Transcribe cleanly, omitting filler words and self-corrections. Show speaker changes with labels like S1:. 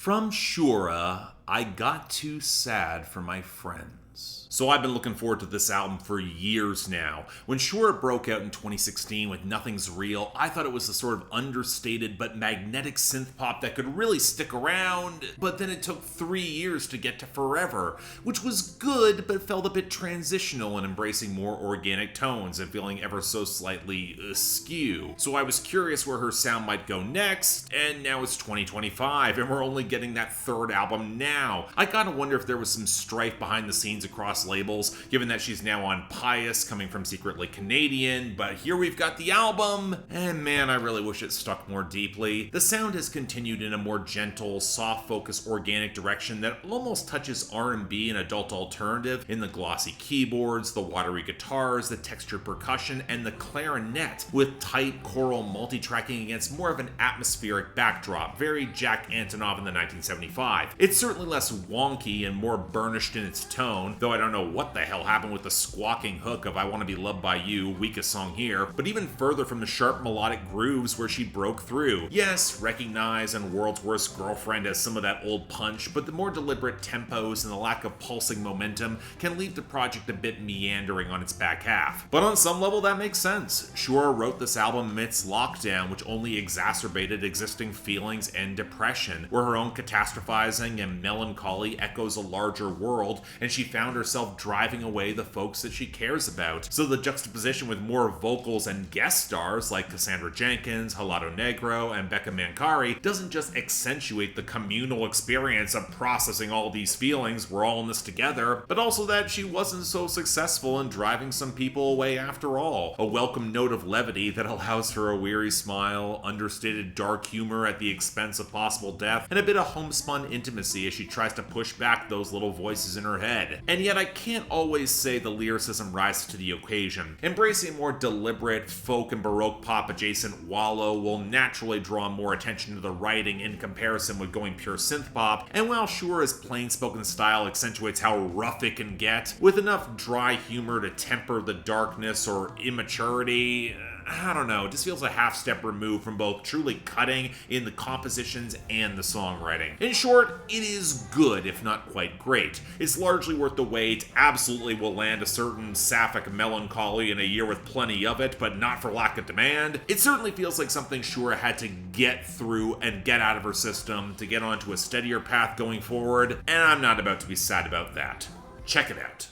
S1: From Shura, I got too sad for my friends. So I've been looking forward to this album for years now. When Shura broke out in 2016 with Nothing's Real, I thought it was a sort of understated but magnetic synth pop that could really stick around, but then it took 3 years to get to Forever, which was good but felt a bit transitional in embracing more organic tones and feeling ever so slightly askew. So I was curious where her sound might go next, and now it's 2025 and we're only getting that third album now. I gotta wonder if there was some strife behind the scenes across labels, given that she's now on Pious, coming from Secretly Canadian, but here we've got the album, and man, I really wish it stuck more deeply. The sound has continued in a more gentle, soft-focused, organic direction that almost touches R&B and adult alternative in the glossy keyboards, the watery guitars, the textured percussion, and the clarinet, with tight choral multi-tracking against more of an atmospheric backdrop, very Jack Antonoff in the 1975. It's certainly less wonky and more burnished in its tone, though I don't know what the hell happened with the squawking hook of I Want to Be Loved by You, weakest song here, but even further from the sharp melodic grooves where she broke through. Yes, Recognize and World's Worst Girlfriend has some of that old punch, but the more deliberate tempos and the lack of pulsing momentum can leave the project a bit meandering on its back half. But on some level that makes sense. Shura wrote this album amidst lockdown, which only exacerbated existing feelings and depression, where her own catastrophizing and melancholy echoes a larger world, and she found herself driving away the folks that she cares about. So the juxtaposition with more vocals and guest stars like Cassandra Jenkins, Helado Negro, and Becca Mancari doesn't just accentuate the communal experience of processing all these feelings, we're all in this together, but also that she wasn't so successful in driving some people away after all. A welcome note of levity that allows for a weary smile, understated dark humor at the expense of possible death, and a bit of homespun intimacy as she tries to push back those little voices in her head. And yet I can't always say the lyricism rises to the occasion. Embracing more deliberate, folk and baroque pop adjacent wallow will naturally draw more attention to the writing in comparison with going pure synth pop, and while Shura's plain-spoken style accentuates how rough it can get, with enough dry humor to temper the darkness or immaturity, I don't know, it just feels a half step removed from both truly cutting in the compositions and the songwriting. In short, it is good, if not quite great. It's largely worth the wait, absolutely will land a certain sapphic melancholy in a year with plenty of it, but not for lack of demand. It certainly feels like something Shura had to get through and get out of her system to get onto a steadier path going forward, and I'm not about to be sad about that. Check it out.